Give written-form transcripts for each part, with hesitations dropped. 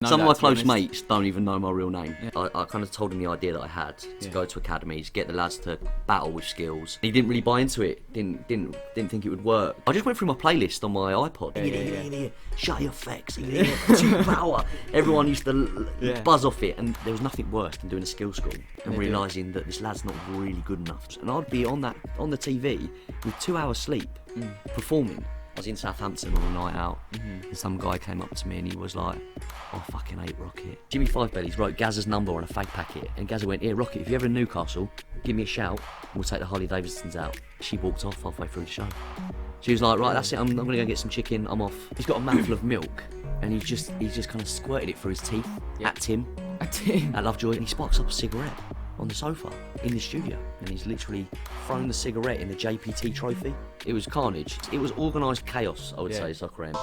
Some of my close mates don't even know my real name. Yeah. I kind of told him the idea that I had to go to academies, get the lads to battle with skills. He didn't really buy into it. Didn't think it would work. I just went through my playlist on my iPod. Yeah. Shut your facts. Two power. Everyone used to buzz off it, and there was nothing worse than doing a skill school and realising that this lad's not really good enough. And I'd be on the TV with 2 hours sleep, performing. I was in Southampton on a night out, and some guy came up to me and he was like, "I fucking hate Rocket." Jimmy Fivebellies wrote Gazza's number on a fag packet, and Gazza went, "Here, Rocket, if you're ever in Newcastle, give me a shout, and we'll take the Harley Davidsons out." She walked off halfway through the show. She was like, "Right, that's it, I'm gonna go get some chicken, I'm off." He's got a mouthful of milk, and he's just kind of squirted it through his teeth at Tim at Lovejoy, and he sparks up a cigarette on the sofa in the studio, and he's literally thrown the cigarette in the JPT trophy. It was carnage. It was organised chaos, I would say, Soccer AM.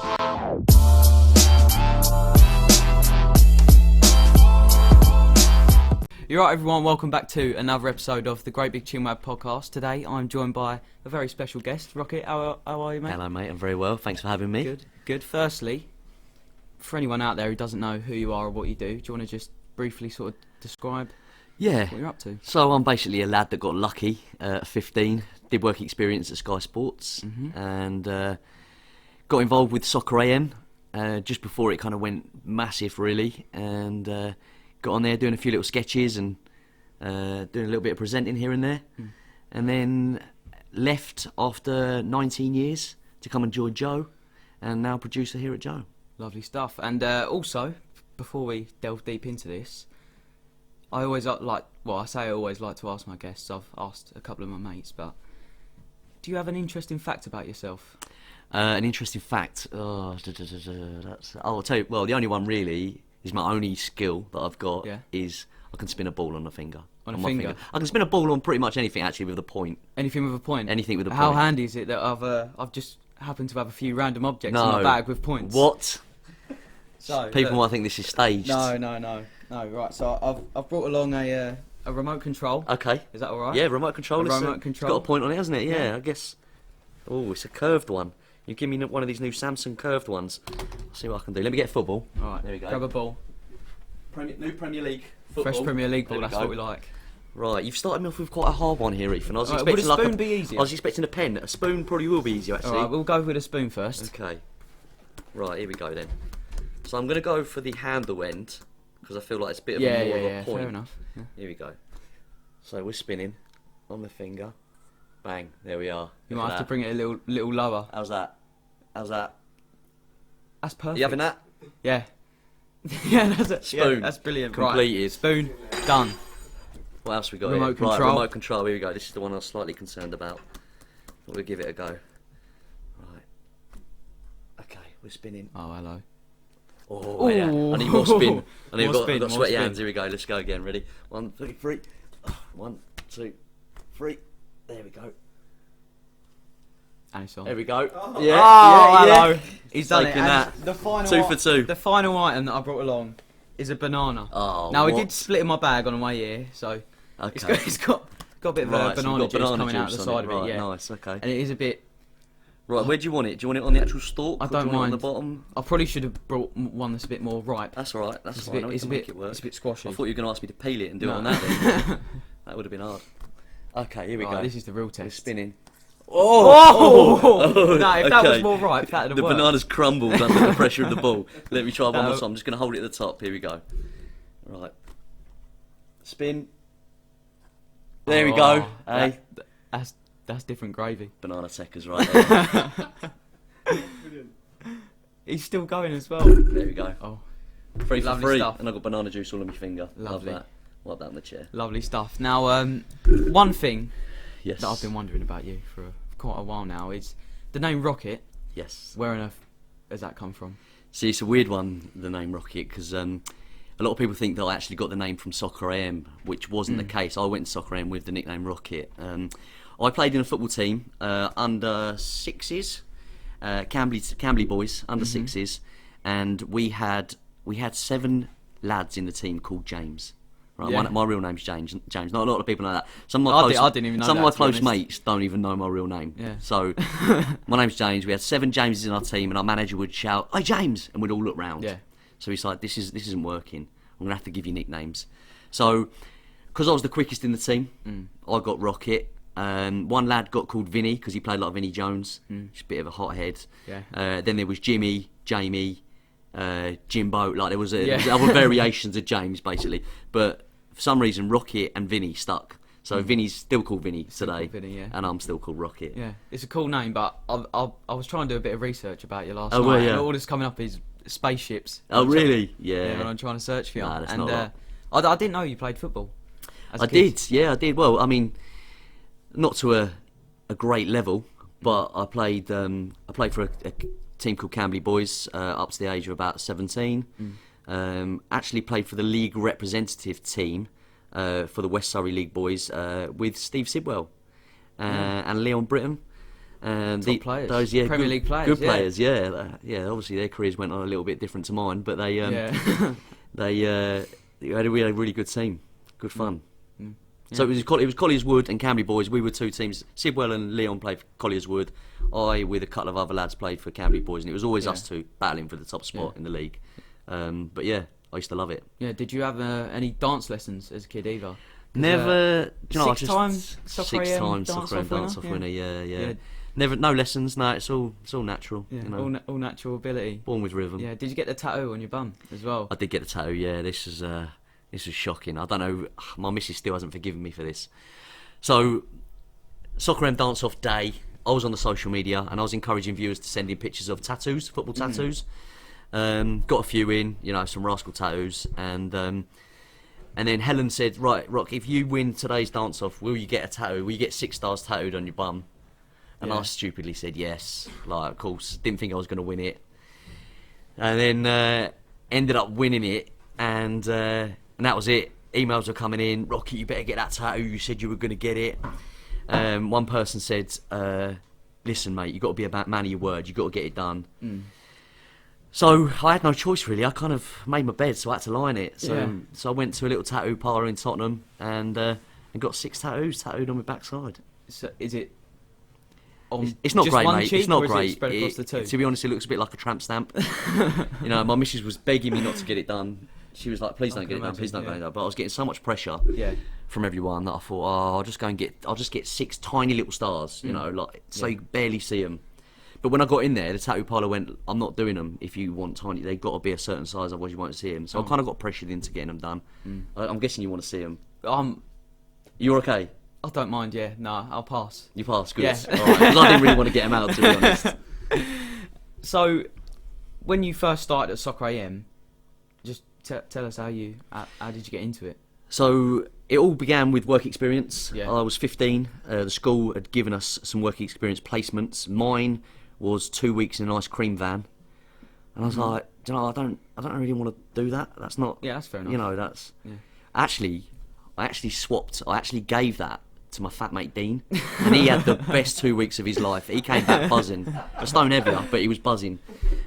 You're right, everyone, welcome back to another episode of the Great Big Chinwag podcast. Today I'm joined by a very special guest. Rocket, how are you, mate? Hello, mate, I'm very well, thanks for having me. Good. Firstly, for anyone out there who doesn't know who you are or what you do you want to just briefly sort of describe what you're up to? So I'm basically a lad that got lucky at 15, did work experience at Sky Sports, and got involved with Soccer AM just before it kind of went massive, really, and got on there doing a few little sketches and doing a little bit of presenting here and there, and then left after 19 years to come and join Joe, and now producer here at Joe. Lovely stuff. And also, before we delve deep into this, I always like to ask my guests. I've asked a couple of my mates, but do you have an interesting fact about yourself? An interesting fact? I'll tell you, well, the only one really is my only skill that I've got is I can spin a ball on a finger. On my finger? I can spin a ball on pretty much anything, actually, with a point. Anything with a point? Anything with a point. How handy is it that I've just happened to have a few random objects in my bag with points? What? So people might think this is staged. No, right, so I've brought along a remote control. Okay. Is that alright? Yeah, remote control. It's got a point on it, hasn't it? Yeah, I guess. Oh, it's a curved one. You give me one of these new Samsung curved ones. I'll see what I can do. Let me get a football. Alright, there we go. Grab a ball. New Premier League football. Fresh Premier League ball, that's what we like. Right, you've started me off with quite a hard one here, Ethan. Would a spoon be easier? I was expecting a pen. A spoon probably will be easier, actually. Alright, we'll go with a spoon first. Okay. Right, here we go then. So I'm going to go for the handle end, because I feel like it's a bit more of a point. Fair enough. Yeah. Here we go. So we're spinning on the finger. Bang, there we are. You might have to bring it a little lower. How's that? That's perfect. You having that? Yeah. Yeah, that's it. Spoon. Yeah, that's brilliant. Completed. Right. Spoon. Done. What else we got Remote here? control. Right, remote control. Here we go. This is the one I was slightly concerned about. But we'll give it a go. Right. Okay, we're spinning. Oh, hello. Oh, yeah. I need more spin. I've got sweaty hands. Here we go. Let's go again. Ready? 1, 2, 3. 1, 2, 3. There we go. And it's on. There we go. Oh, hello. Yeah. He's done it. That. The final 2 for 2. The final item that I brought along is a banana. Oh, now, we did split in my bag on the way here, so it's got a bit of a banana juice coming out the side of it. Yeah, nice. Okay. And it is a bit. Right, where do you want it? Do you want it on the actual stalk? I don't mind. On the bottom? I probably should have brought one that's a bit more ripe. That's alright. That's fine. It's a bit squashy. I thought you were going to ask me to peel it and do it on that then. That would have been hard. Okay, here we go. This is the real test. We're spinning. Oh! No, if that was more ripe, that'd have worked. The banana's crumbled under the pressure of the ball. Let me try one more time. I'm just going to hold it at the top. Here we go. Right. Spin. There we go. Hey. That's different gravy. Banana Techers right there. He's still going as well. There we go. Oh. 3 for 3. Stuff. And I've got banana juice all on my finger. Lovely. Love that. Wipe that on the chair. Lovely stuff. Now, one thing that I've been wondering about you for quite a while now is the name Rocket. Yes. Where on earth has that come from? See, it's a weird one, the name Rocket, because a lot of people think that I actually got the name from Soccer AM, which wasn't the case. I went to Soccer AM with the nickname Rocket. I played in a football team under 6s, Camberley boys under 6s, and we had 7 lads in the team called James. Right, yeah. my real name's James. Not a lot of people know that. Some of I didn't even know some that, of my close mates don't even know my real name. Yeah. So my name's James. We had 7 Jameses in our team, and our manager would shout, "Hey James," and we'd all look round. Yeah. So he's like, this isn't working. I'm gonna have to give you nicknames. So, because I was the quickest in the team, I got Rocket. One lad got called Vinny because he played like Vinnie Jones. Just a bit of a hothead. Yeah. Then there was Jimmy, Jamie, Jimbo. Like there was other variations of James basically. But for some reason, Rocket and Vinny stuck. So Vinny's still called Vinny today, Vinny, yeah. and I'm still called Rocket. Yeah, it's a cool name, but I was trying to do a bit of research about you last Oh, night, well, yeah. and all that's coming up is spaceships. Oh, really? Yeah. When I'm trying to search for you. Nah, that's and not I didn't know you played football. As a I kid. did, yeah, I did. Well, I mean, not to a great level, but I played for a team called Camberley Boys up to the age of about 17. Actually played for the league representative team for the West Surrey League Boys with Steve Sidwell and Leon Britton. Top players. Those, Premier League players. Good players, yeah. Obviously, their careers went on a little bit different to mine, but they we had a really good team, good fun. So it was Colliers Wood and Camberley Boys. We were two teams. Sidwell and Leon played for Colliers Wood. I, with a couple of other lads, played for Camberley Boys, and it was always us two battling for the top spot in the league. But yeah, I used to love it. Yeah. Did you have any dance lessons as a kid either? Never. Do you know, Six-time six-time soccer AM dance-off winner. Yeah. Never. No lessons. No, it's all natural. Yeah, you know. all natural ability. Born with rhythm. Yeah. Did you get the tattoo on your bum as well? I did get the tattoo. Yeah. This was shocking. I don't know. My missus still hasn't forgiven me for this. So, Soccer M dance-off day. I was on the social media and I was encouraging viewers to send in pictures of tattoos, football tattoos. Got a few in, some rascal tattoos, and then Helen said, "Right, Rock, if you win today's dance-off, will you get a tattoo? Will you get 6 stars tattooed on your bum?" And I stupidly said yes. Like, of course, didn't think I was going to win it, and then ended up winning it, and that was it. Emails were coming in. Rocky, you better get that tattoo. You said you were going to get it. One person said, "Listen, mate, you got to be a man of your word. You got to get it done." So I had no choice really. I kind of made my bed, so I had to lie in it. So I went to a little tattoo parlour in Tottenham and got 6 tattoos tattooed on my backside. So is it? It's not just great, one mate. cheek, It's not or is great. It spread across the two? To be honest, it looks a bit like a tramp stamp. My missus was begging me not to get it done. She was like, "Please don't get it done. Please don't get it done." But I was getting so much pressure from everyone that I thought, I'll just get 6 tiny little stars, so you barely see them. But when I got in there, the tattoo parlour went, "I'm not doing them. If you want tiny, they've got to be a certain size, otherwise you won't see them." So I kind of got pressured into getting them done. I'm guessing you want to see them. You're okay? I don't mind. Yeah, no, I'll pass. You passed, good. Yeah. All right. 'Cause I didn't really want to get them out, to be honest. So, when you first started at Soccer AM, just tell us how did you get into it? So it all began with work experience. Yeah. I was 15. The school had given us some work experience placements. Mine was 2 weeks in an ice cream van, and I was like, I don't really want to do that. That's not. Yeah, that's fair enough. That's. Yeah. I actually swapped. I actually gave that to my fat mate Dean, and he had the best 2 weeks of his life. He came back buzzing, a stone heavier, but he was buzzing,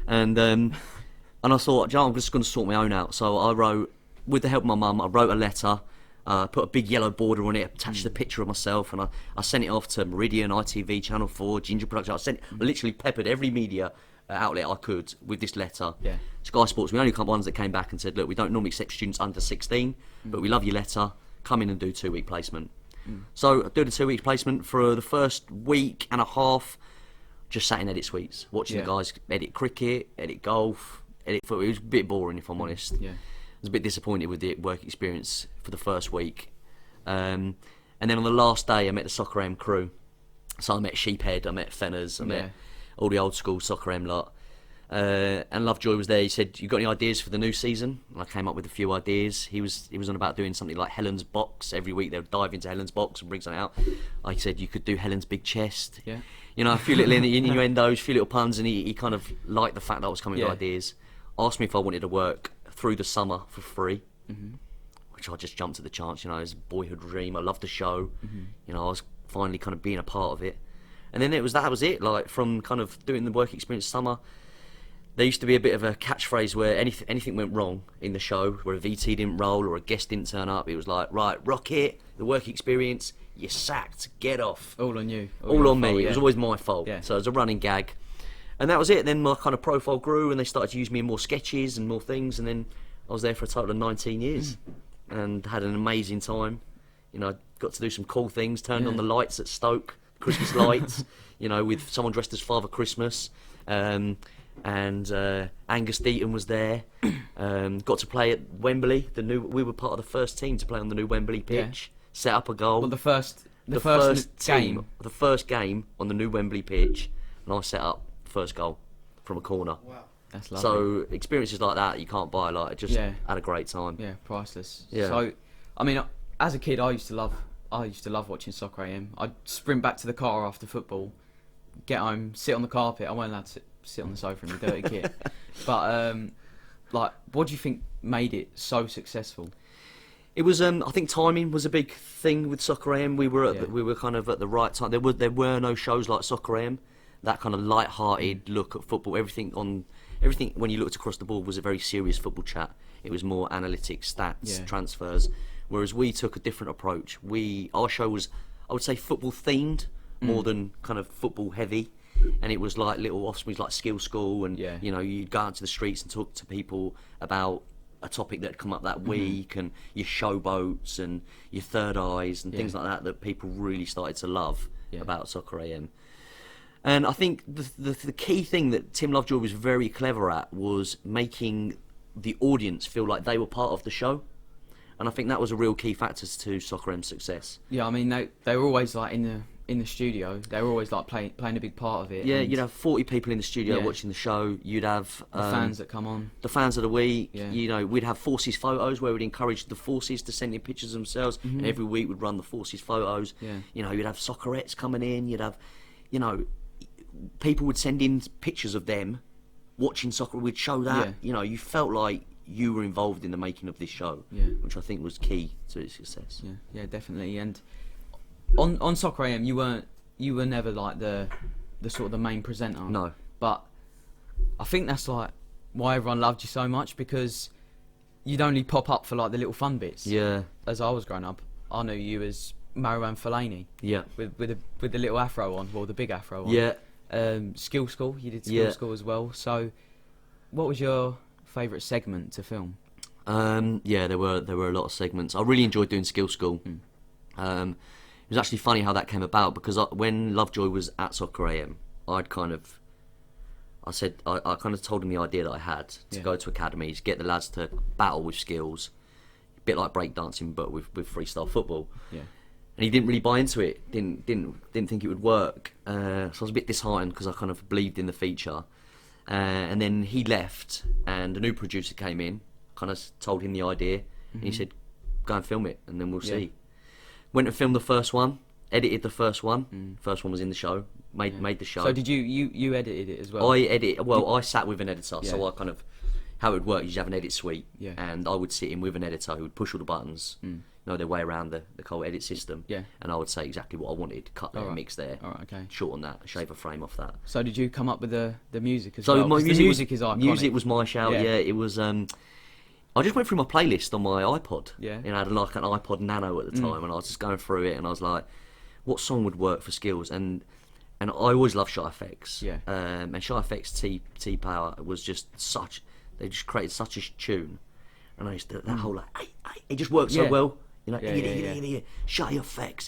and I thought, I'm just going to sort my own out. So I wrote, with the help of my mum, I wrote a letter, put a big yellow border on it, attached a picture of myself, and I sent it off to Meridian, ITV, Channel 4, Ginger Production. I literally peppered every media outlet I could with this letter. Yeah. Sky Sports, we only got ones that came back and said, "Look, we don't normally accept students under 16, but we love your letter. Come in and do 2-week placement." So I did a 2-week placement for the first week and a half. Just sat in edit suites, watching the guys edit cricket, edit golf, edit football. It was a bit boring, if I'm honest. Yeah. I was a bit disappointed with the work experience for the first week. And then on the last day, I met the Soccer M crew. So I met Sheephead, I met Fenners, I met all the old school Soccer M lot. And Lovejoy was there. He said, "You got any ideas for the new season?" And I came up with a few ideas. He was on about doing something like Helen's box. Every week they would dive into Helen's box and bring something out. I said, "You could do Helen's big chest." Yeah. A few little innuendos, a few little puns, and he kind of liked the fact that I was coming with ideas. Asked me if I wanted to work through the summer for free, which I just jumped at the chance. It was a boyhood dream. I loved the show. I was finally kind of being a part of it. And then that was it. Like, from kind of doing the work experience summer, there used to be a bit of a catchphrase where anything went wrong in the show, where a VT didn't roll or a guest didn't turn up. It was like, "Right, Rocket, the work experience, you're sacked, get off." All on you. All on me. Fault, It was always my fault. Yeah. So it was a running gag. And that was it. Then my kind of profile grew, and they started to use me in more sketches and more things. And then I was there for a total of 19 years, and had an amazing time. You know, got to do some cool things. Turned on the lights at Stoke, Christmas lights. You know, with someone dressed as Father Christmas. And Angus Deaton was there. Got to play at Wembley. We were part of the first team to play on the new Wembley pitch. Set up a goal. Well, the first game on the new Wembley pitch, and I set up the first goal from a corner. Wow. That's lovely. So experiences like that you can't buy. Like, just had a great time. Yeah, priceless. Yeah. So, I mean, as a kid, I used to love watching Soccer AM. I'd sprint back to the car after football, get home, sit on the carpet. I wasn't allowed to sit on the sofa in the dirty kit. But like, what do you think made it so successful? It was, I think timing was a big thing with Soccer AM. We were we were kind of at the right time. There were no shows like Soccer AM. That kind of light-hearted look at football. Everything when you looked across the board was a very serious football chat. It was more analytics, stats, transfers. Whereas we took a different approach. Our show was, I would say, football themed more than kind of football heavy. And it was like little offsprings like Skill School, and you know, you'd go out to the streets and talk to people about a topic that had come up that week, and your showboats and your third eyes and things like that people really started to love about Soccer AM. And I think the key thing that Tim Lovejoy was very clever at was making the audience feel like they were part of the show. And I think that was a real key factor to Soccer M's success. Yeah, I mean, they were always like in the studio. They were always like playing a big part of it. Yeah, you'd have 40 people in the studio watching the show. You'd have the fans that come on. The fans of the week. Yeah. You know, we'd have Forces photos where we'd encourage the Forces to send in pictures themselves. And every week we'd run the Forces photos. Yeah. You know, you'd have Soccerettes coming in. You'd have, you know, people would send in pictures of them watching soccer. We'd show that. Yeah. You know, you felt like you were involved in the making of this show, which I think was key to its success. Yeah, definitely. And on Soccer AM, you were never like the sort of the main presenter. No. But I think that's like why everyone loved you so much, because you'd only pop up for like the little fun bits. Yeah. As I was growing up, I knew you as Marouane Fellaini. Yeah. With the little afro on, well, the big afro on. Yeah. Skill School, you did Skill School as well. So, what was your favourite segment to film? There were a lot of segments. I really enjoyed doing Skill School. It was actually funny how that came about, because when Lovejoy was at Soccer AM, I kind of told him the idea that I had to go to academies, get the lads to battle with skills, a bit like breakdancing but with freestyle football. Yeah. And he didn't really buy into it. Didn't think it would work. So I was a bit disheartened, because I kind of believed in the feature. And then he left, and a new producer came in. Kind of told him the idea, and he said, "Go and film it, and then we'll see." Went and filmed the first one, edited the first one. First one was in the show. Made the show. So did you edited it as well? I sat with an editor, so I kind of, how it would work is you have an edit suite, and I would sit in with an editor who would push all the buttons, know their way around the whole edit system, and I would say exactly what I wanted, cut there, mix there, shorten that, shave a frame off that. So did you come up with the music as well? So my music is iconic. Music was my shout. Yeah, it was. I just went through my playlist on my iPod. Yeah. You know, I had like an iPod Nano at the time, and I was just going through it, and I was like, what song would work for Skills? And I always loved Shy FX. Yeah. And Shy FX T Power was just such. They just created such a tune, and I used to that whole like, it just worked so well. You know, Shy FX,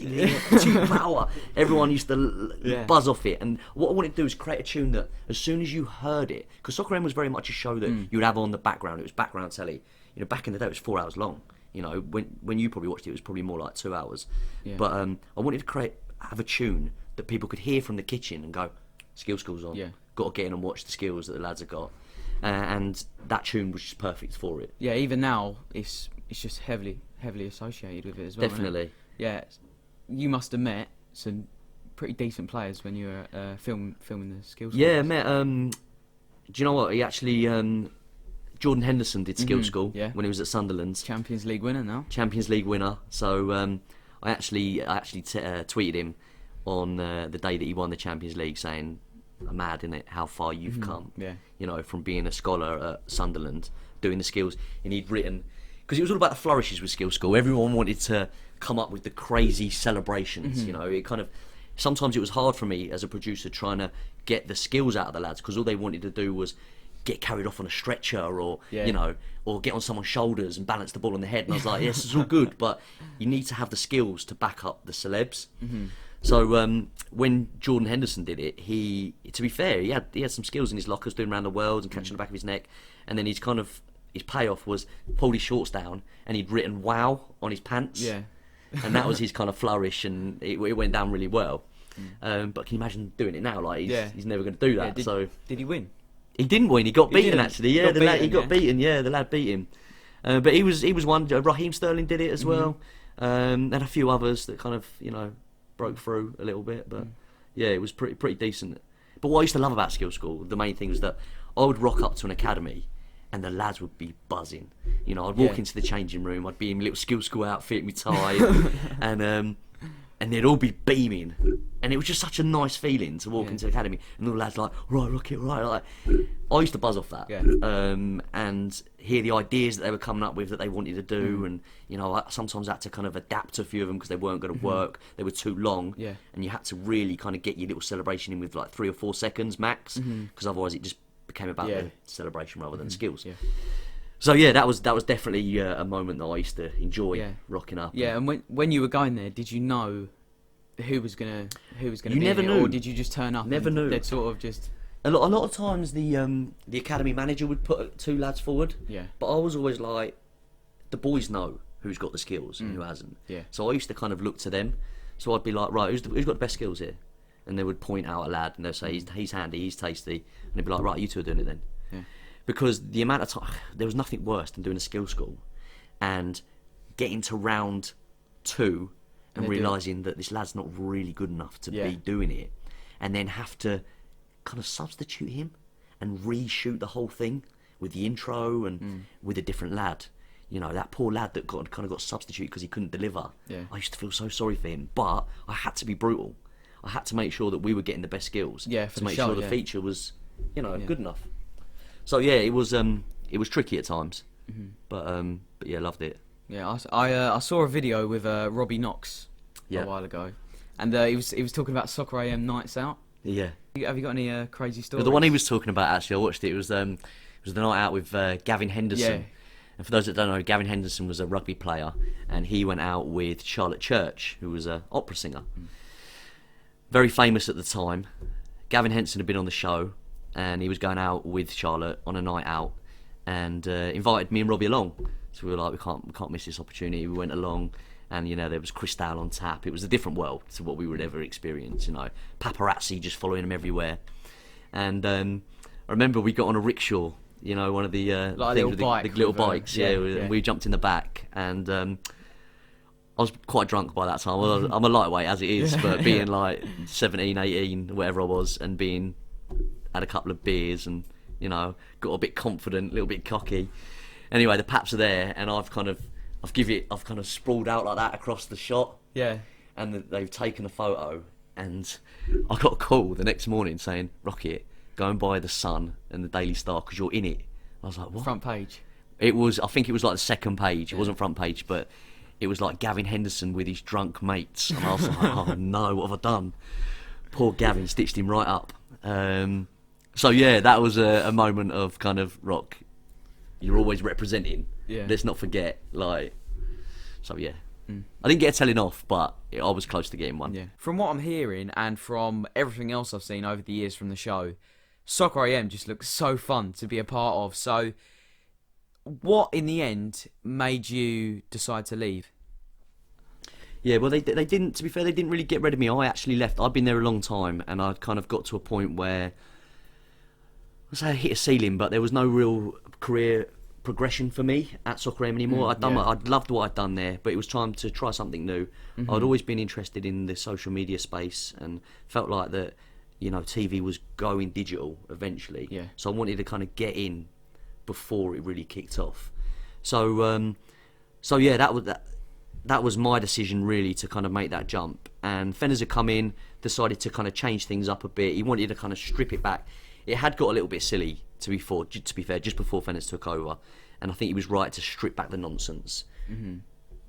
T Power. Everyone used to buzz off it, and what I wanted to do was create a tune that, as soon as you heard it, because Soccer M was very much a show that you would have on the background. It was background telly. You know, back in the day, it was 4 hours long. You know, when you probably watched it, it was probably more like 2 hours. Yeah. But I wanted to have a tune that people could hear from the kitchen and go, Skill School's on. Yeah. Got to get in and watch the skills that the lads have got. And that tune was just perfect for it. Yeah, even now, it's just heavily associated with it as well. Definitely. Isn't it? Yeah, you must have met some pretty decent players when you were filming the Skill School. Yeah, I met. Do you know what? He actually. Jordan Henderson did Skill School when he was at Sunderland. Champions League winner now. Champions League winner. So I actually tweeted him on the day that he won the Champions League, saying, "Mad, innit? How far you've come. Yeah. You know, from being a scholar at Sunderland, doing the skills." And he'd written, because it was all about the flourishes with Skill School. Everyone wanted to come up with the crazy celebrations. You know, it kind of sometimes it was hard for me as a producer trying to get the skills out of the lads, because all they wanted to do was get carried off on a stretcher, or you know, or get on someone's shoulders and balance the ball on the head. And I was like, yes, it's all good, but you need to have the skills to back up the celebs. So when Jordan Henderson did it, to be fair, he had some skills in his lockers, doing around the world and catching the back of his neck, and then his payoff was pulled his shorts down and he'd written "wow" on his pants. Yeah. And that was his kind of flourish, and it went down really well. But can you imagine doing it now? Like he's never going to do that. Did he win? He didn't win. He got beaten actually. Yeah, he got beaten. Yeah, the lad beat him. But he was one. Raheem Sterling did it as well, and a few others that kind of broke through a little bit. But yeah, it was pretty decent. But what I used to love about Skill School, the main thing was that I would rock up to an academy, and the lads would be buzzing. I'd walk into the changing room, I'd be in my little Skill School outfit, my tie, and they'd all be beaming. And it was just such a nice feeling to walk into the academy, and all the lads like, right, look it, right. Like, I used to buzz off that, and hear the ideas that they were coming up with that they wanted to do, and I sometimes had to kind of adapt a few of them because they weren't going to work. They were too long, and you had to really kind of get your little celebration in with like 3 or 4 seconds max, because otherwise it just became about the celebration rather than skills. So yeah, that was definitely a moment that I used to enjoy rocking up. Yeah, and when you were going there, did you know who was gonna you be never in it, knew, or did you just turn up? Never knew. They'd sort of just a lot of times the academy manager would put 2 lads forward. But I was always like, the boys know who's got the skills and who hasn't. So I used to kind of look to them. So I'd be like, right, who's got the best skills here? And they would point out a lad, and they'd say he's handy, he's tasty, and they'd be like, right, you 2 are doing it then. Because the amount of time, there was nothing worse than doing a skill school and getting to round 2 and realising that this lad's not really good enough to be doing it, and then have to kind of substitute him and reshoot the whole thing with the intro and with a different lad. That poor lad that kind of got substituted because he couldn't deliver. I used to feel so sorry for him, but I had to be brutal. I had to make sure that we were getting the best skills to make sure the feature was, good enough. So yeah, it was tricky at times, but yeah, loved it. Yeah, I saw a video with Robbie Knox a while ago, and he was talking about Soccer AM nights out. Yeah. Have you got any crazy stories? The one he was talking about, actually, I watched it. It was the night out with Gavin Henderson. And for those that don't know, Gavin Henderson was a rugby player, and he went out with Charlotte Church, who was an opera singer. Very famous at the time. Gavin Henderson had been on the show, and he was going out with Charlotte on a night out, and invited me and Robbie along. So we were like, we can't miss this opportunity. We went along, and there was Cristal on tap. It was a different world to what we would ever experience. Paparazzi just following him everywhere. And I remember we got on a rickshaw, one of the like things with the little bikes. And we jumped in the back, and I was quite drunk by that time. Well, I'm a lightweight as it is, but being like 17, 18, whatever I was, and had a couple of beers, and got a bit confident, a little bit cocky. Anyway, the paps are there, and I've kind of sprawled out like that across the shot. And they've taken a photo, and I got a call the next morning saying, "Rocket, go and buy the Sun and the Daily Star because you're in it." I was like, "What?" Front page. I think it was like the second page. It wasn't front page, but it was like Gavin Henderson with his drunk mates, and I was like, "Oh no, what have I done?" Poor Gavin, stitched him right up. So yeah, that was a moment of kind of, Rock, you're always representing. Let's not forget. So yeah. I didn't get a telling off, but I was close to getting one. From what I'm hearing, and from everything else I've seen over the years from the show, Soccer AM just looks so fun to be a part of. So what, in the end, made you decide to leave? Yeah, well, they didn't, to be fair, they didn't really get rid of me. I actually left. I'd been there a long time, and I'd kind of got to a point where, I say I hit a ceiling, but there was no real career progression for me at Soccer AM anymore. I'd loved what I'd done there, but it was time to try something new. I'd always been interested in the social media space, and felt like that, TV was going digital eventually. So I wanted to kind of get in before it really kicked off. So yeah, that was my decision really, to kind of make that jump. And Fenners had come in, decided to kind of change things up a bit. He wanted to kind of strip it back. It had got a little bit silly, to be fair, just before Fenners took over, and I think he was right to strip back the nonsense,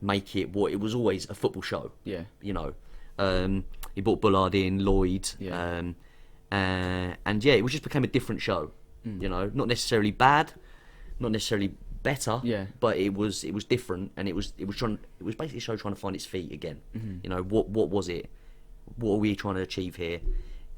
make it what it was always, a football show. he brought Bullard in, Lloyd, Yeah. and yeah, it just became a different show. You know, not necessarily bad, not necessarily better, Yeah. but it was different, and it was basically a show trying to find its feet again. You know, what was it? What are we trying to achieve here?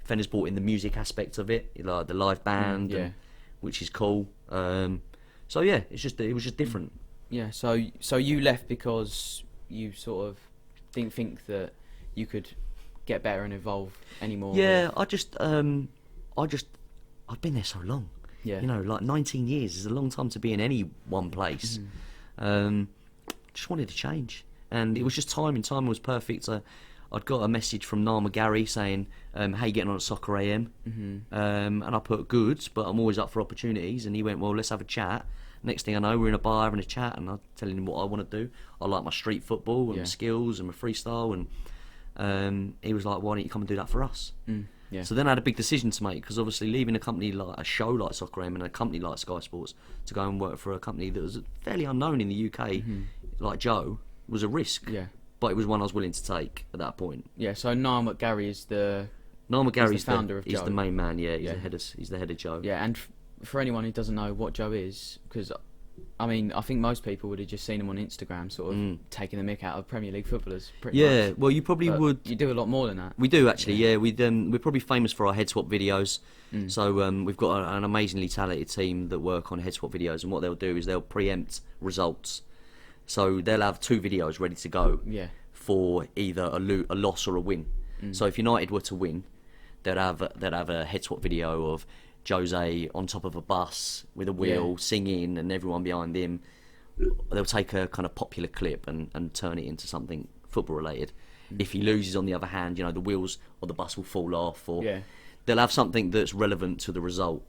Fenner's brought in the music aspect of it, like the live band, yeah. and, which is cool. So yeah, it was just different. Yeah. So you left because you sort of didn't think that you could get better and evolve anymore. Yeah, I've been there so long. Yeah. You know, like 19 years is a long time to be in any one place. Just wanted to change, and it was just timing. Timing was perfect. I'd got a message from Niall McGarry saying, "Hey, getting on at Soccer AM?" And I put good, but I'm always up for opportunities. And he went, "Well, let's have a chat." Next thing I know, we're in a bar having a chat, and I'm telling him what I want to do. I like my street football and my skills and my freestyle, and he was like, "Why don't you come and do that for us?" Yeah. So then I had a big decision to make, because obviously leaving a company like a show like Soccer AM and a company like Sky Sports to go and work for a company that was fairly unknown in the UK, like Joe, was a risk. Yeah. But it was one I was willing to take at that point. Yeah. So Niall McGarry is the Niall McGarry's He's the founder of he's Joe. the main man. Yeah, Yeah. he's the head of Joe. yeah, and for anyone who doesn't know what Joe is, because I mean, I think most people would have just seen him on Instagram, sort of taking the mick out of Premier League footballers. Pretty Yeah, much. well, you probably But would. You do a lot more than that. We do actually, yeah. We're probably famous for our head swap videos. So we've got an amazingly talented team that work on head swap videos, and what they'll do is they'll preempt results. So they'll have 2 videos ready to go Yeah. for either a loss or a win. So if United were to win, they'd have a head swap video of Jose on top of a bus with a wheel singing and everyone behind him. They'll take a kind of popular clip and turn it into something football related. If he loses, on the other hand, you know, the wheels or the bus will fall off, or they'll have something that's relevant to the result.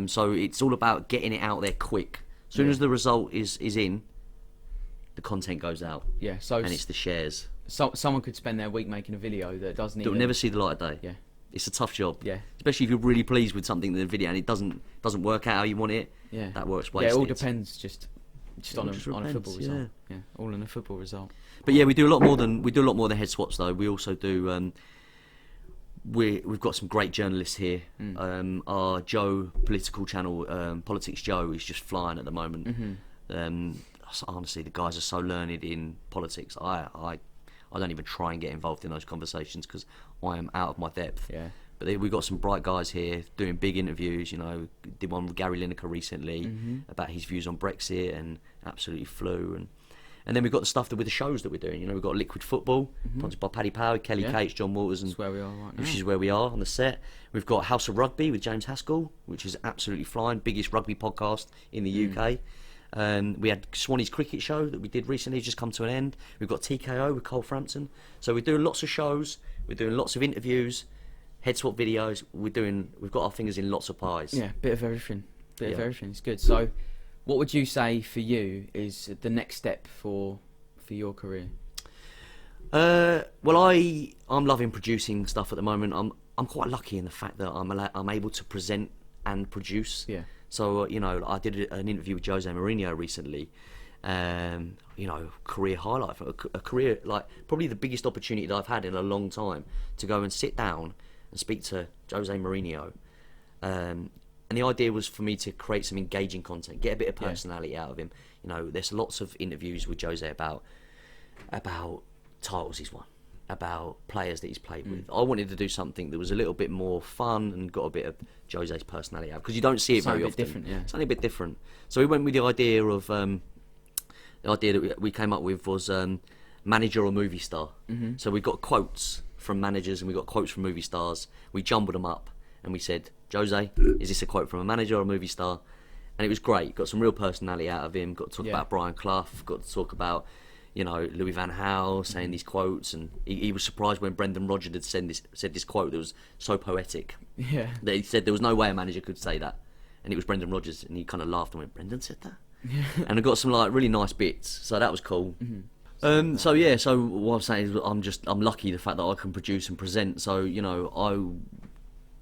So it's all about getting it out there quick. As soon as the result is in, the content goes out. Yeah. So And it's the shares. someone could spend their week making a video that doesn't It'll even never see the light of day. Yeah. It's a tough job. Yeah. Especially if you're really pleased with something in the video and it doesn't work out how you want it. Yeah. That works Yeah. wasted. It all depends just on all just a depends, football result. Yeah. All in a football result. But yeah, we do a lot more than head swaps though. We also do. We've got some great journalists here. Our Joe political channel, Politics Joe, is just flying at the moment. Honestly, the guys are so learned in politics. I don't even try and get involved in those conversations because I am out of my depth. Yeah. But we've got some bright guys here doing big interviews. You know, did one with Gary Lineker recently about his views on Brexit, and absolutely flew. And then we've got the stuff with the shows that we're doing. You know, we've got Liquid Football, sponsored by Paddy Power, Kelly Cates, John Waters, and That's where we are right now. which is where we are on the set. We've got House of Rugby with James Haskell, which is absolutely flying, biggest rugby podcast in the UK. We had Swanee's cricket show that we did recently, just come to an end. We've got TKO with Cole Frampton. So we're doing lots of shows, we're doing lots of interviews, head swap videos. We've got our fingers in lots of pies. Yeah, bit of everything. Bit of Yeah. everything. It's good. So, what would you say for you is the next step for your career? Well, I'm loving producing stuff at the moment. I'm quite lucky in the fact that I'm able to present and produce. Yeah. So you know, I did an interview with Jose Mourinho recently. You know, career highlight, a career, like probably the biggest opportunity that I've had in a long time, to go and sit down and speak to Jose Mourinho. And the idea was for me to create some engaging content, get a bit of personality out of him. You know, there's lots of interviews with Jose about titles he's won, about players that he's played with. I wanted to do something that was a little bit more fun and got a bit of Jose's personality out, because you don't see it very Something a often. bit different, yeah. Something a bit different. So we went with the idea of the idea that we came up with was manager or movie star. So we got quotes from managers and we got quotes from movie stars. We jumbled them up and we said, Jose, is this a quote from a manager or a movie star? And it was great. Got some real personality out of him. Got to talk about Brian Clough. Got to talk about, you know, Louis van Gaal saying these quotes, and he was surprised when Brendan Rodgers had said this quote that was so poetic. Yeah. That he said there was no way a manager could say that, and it was Brendan Rodgers, and he kind of laughed and went, "Brendan said that." And I got some like really nice bits, so that was cool. So yeah, so what I'm saying is I'm lucky the fact that I can produce and present. So you know,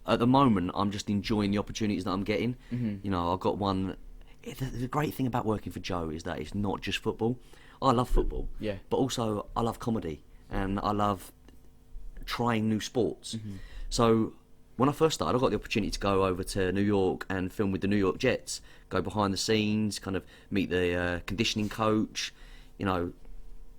at the moment I'm just enjoying the opportunities that I'm getting. You know, I've got one. The great thing about working for Joe is that it's not just football. I love football, Yeah. but also I love comedy, and I love trying new sports. So when I first started, I got the opportunity to go over to New York and film with the New York Jets, go behind the scenes, kind of meet the conditioning coach, you know,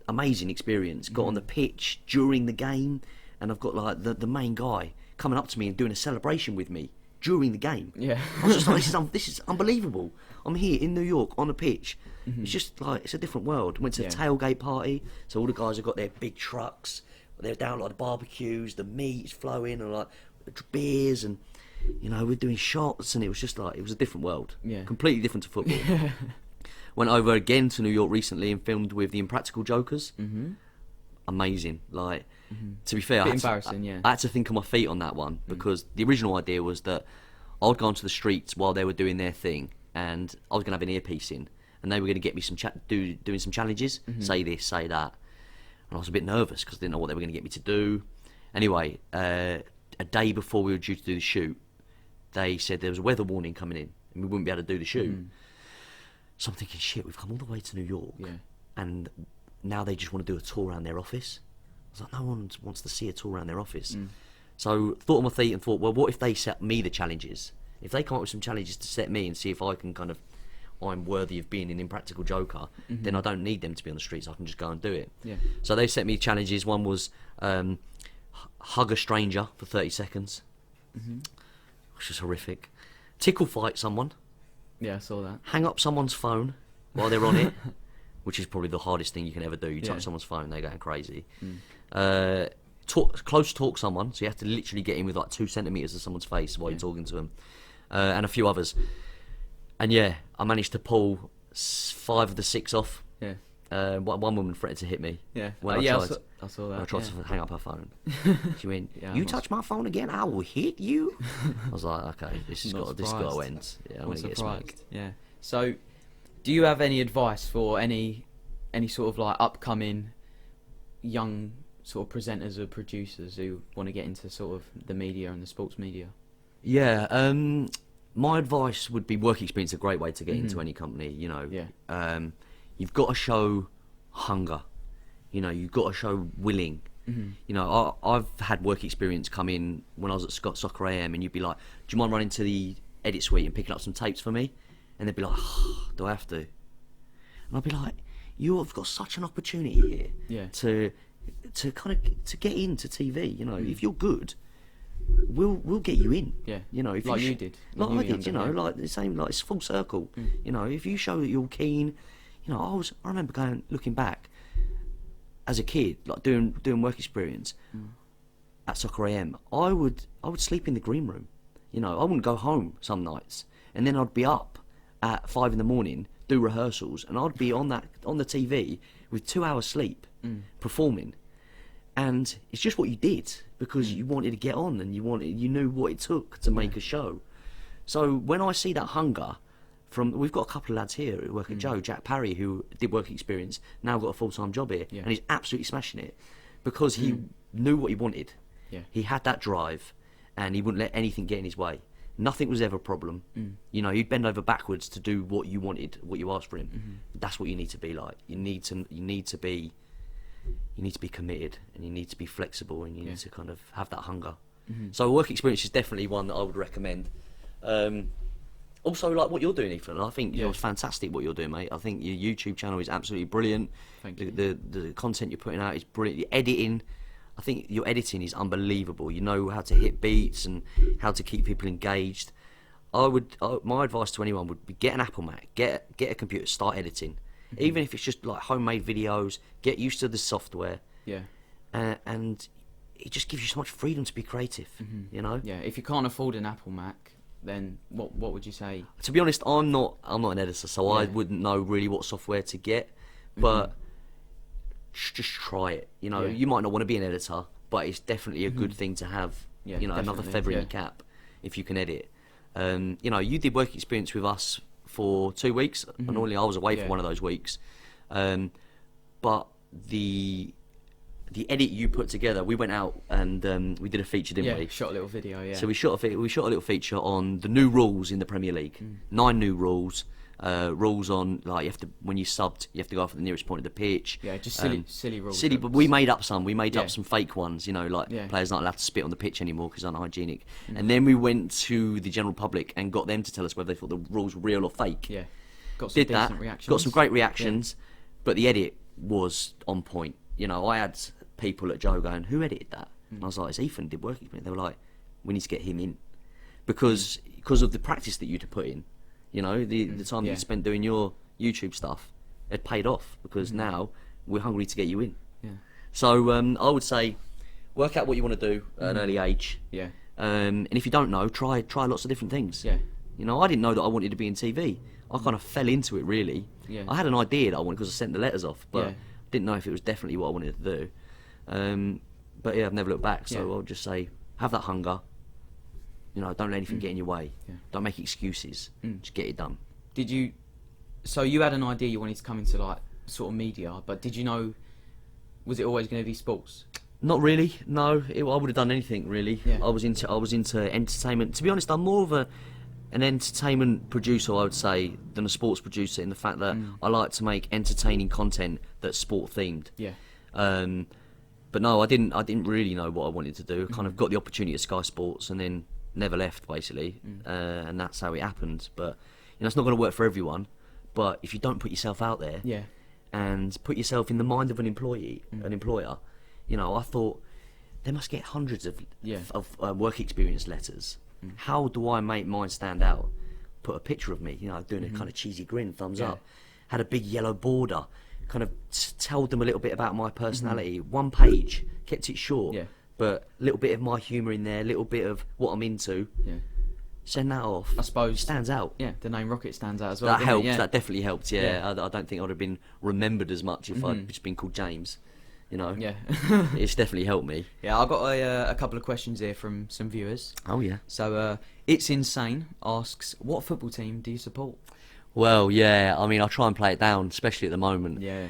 amazing experience. Got on the pitch during the game, and I've got like the main guy coming up to me and doing a celebration with me during the game. Yeah. I was just like, this is unbelievable. I'm here in New York on a pitch. It's just like, it's a different world. Went to the tailgate party, so all the guys have got their big trucks. They're down like the barbecues, the meat's flowing, and like beers, and you know, we're doing shots, and it was just like, it was a different world. Yeah. Completely different to football. Went over again to New York recently and filmed with the Impractical Jokers. Amazing. Like, to be fair, I had to think on my feet on that one, because the original idea was that I would go onto the streets while they were doing their thing, and I was going to have an earpiece in, and they were going to get me some doing some challenges, say this, say that, and I was a bit nervous because I didn't know what they were going to get me to do. Anyway, a day before we were due to do the shoot, they said there was a weather warning coming in and we wouldn't be able to do the shoot. So I'm thinking, shit, we've come all the way to New York, and now they just want to do a tour around their office. I was like, no one wants to see a tour around their office. So thought on my feet and thought, well, what if they set me the challenges? If they come up with some challenges to set me and see if I can kind of, I'm worthy of being an Impractical Joker, then I don't need them to be on the streets. I can just go and do it. So they set me challenges. One was hug a stranger for 30 seconds, which is horrific. Tickle fight someone. Yeah, I saw that. Hang up someone's phone while they're on it, which is probably the hardest thing you can ever do. You touch someone's phone, they're going crazy. Close talk someone, so you have to literally get in with like 2 centimetres of someone's face while you're talking to them, and a few others. And yeah, I managed to pull 5 of the 6 off. One woman threatened to hit me. When I saw that. When I tried to hang up her phone. She went, "You touch my phone again, I will hit you." I was like, okay, this has got to end. Yeah, I'm going to get smacked. Yeah. So, do you have any advice for any sort of like upcoming young sort of presenters or producers who want to get into sort of the media and the sports media? Yeah. My advice would be, work experience is a great way to get into any company. You know. You've got to show hunger. You know, you've got to show willing. You know, I've had work experience come in when I was at Soccer AM, and you'd be like, "Do you mind running to the edit suite and picking up some tapes for me?" And they'd be like, oh, "Do I have to?" And I'd be like, "You've got such an opportunity here to get into TV. You know, if you're good, we'll get you in. You know, if like you did, like I did. You know, like the same. Like, it's full circle. You know, if you show that you're keen." You know, I remember looking back as a kid, like doing work experience at Soccer AM. I would sleep in the green room. You know, I wouldn't go home some nights, and then I'd be up at 5 in the morning, do rehearsals, and I'd be on the TV with 2 hours sleep, performing. And it's just what you did because you wanted to get on, and you knew what it took to make a show. So when I see that hunger. We've got a couple of lads here who work at Jack Parry, who did work experience, now got a full-time job here, and he's absolutely smashing it because he knew what he wanted. He had that drive, and he wouldn't let anything get in his way. Nothing was ever a problem. You know, he'd bend over backwards to do what you wanted, what you asked for him. That's what you need to be like. You need to be committed, and you need to be flexible, and you need to kind of have that hunger. So work experience is definitely one that I would recommend. Also, like what you're doing, Ethan, I think it's fantastic what you're doing, mate. I think your YouTube channel is absolutely brilliant. Thank you. The content you're putting out is brilliant. The editing, I think your editing is unbelievable. You know how to hit beats and how to keep people engaged. My advice to anyone would be, get an Apple Mac, get a computer, start editing. Even if it's just like homemade videos, get used to the software. And it just gives you so much freedom to be creative, you know? Yeah, if you can't afford an Apple Mac, then what would you say? To be honest, I'm not an editor, so I wouldn't know really what software to get. But just try it. You know, you might not want to be an editor, but it's definitely a good thing to have. You know, another feather in your cap if you can edit. You know, you did work experience with us for 2 weeks. And normally I was away for one of those weeks. But the edit you put together, we went out and we did a feature, didn't we? Shot a little video, So we shot a little feature on the new rules in the Premier League. 9 new rules. rules on like you have to when you subbed, you have to go off at the nearest point of the pitch. Yeah, just silly rules. Silly, but we made up some. We made Yeah. up some fake ones. You know, like Yeah. players not allowed to spit on the pitch anymore because unhygienic. And then we went to the general public and got them to tell us whether they thought the rules were real or fake. Yeah, got some Did decent that. reactions. Got some great reactions, but the edit was on point. You know, I had people at Joe going, "Who edited that?" And I was like, "It's Ethan. Did work experience." They were like, "We need to get him in because of the practice that you'd put in. You know, the time that Yeah. you spent doing your YouTube stuff, it paid off because now we're hungry to get you in." Yeah. So I would say, work out what you want to do at an early age. Yeah. And if you don't know, try lots of different things. Yeah. You know, I didn't know that I wanted to be in TV. I kind of fell into it really. Yeah. I had an idea that I wanted because I sent the letters off, but Yeah. didn't know if it was definitely what I wanted to do. But yeah, I've never looked back. So Yeah. I'll just say, have that hunger. You know, don't let anything get in your way. Yeah. Don't make excuses. Just get it done. Did you? So you had an idea you wanted to come into like sort of media, but did you know? Was it always going to be sports? Not really. No, I would have done anything really. Yeah. I was into entertainment. To be honest, I'm more of an entertainment producer, I would say, than a sports producer. In the fact that I like to make entertaining content that's sport themed. Yeah. But no, I didn't really know what I wanted to do. I kind of got the opportunity at Sky Sports and then never left basically, and that's how it happened. But you know, it's not going to work for everyone. But if you don't put yourself out there Yeah. and put yourself in the mind of an employer, you know, I thought they must get hundreds of work experience letters. How do I make mine stand out? Put a picture of me, you know, doing a kind of cheesy grin, thumbs Yeah. up. Had a big yellow border. Kind of told them a little bit about my personality. One page, kept it short, Yeah. but a little bit of my humour in there, a little bit of what I'm into. Yeah. Send that off. I suppose Stands out. Yeah, the name Rocket stands out as well. That didn't it? helped. Yeah. That definitely helped. Yeah, Yeah. I don't think I'd have been remembered as much if I'd just been called James. You know. Yeah. It's definitely helped me. Yeah, I got a couple of questions here from some viewers. Oh yeah. So It's Insane asks, what football team do you support? Well, yeah. I mean, I try and play it down, especially at the moment. Yeah.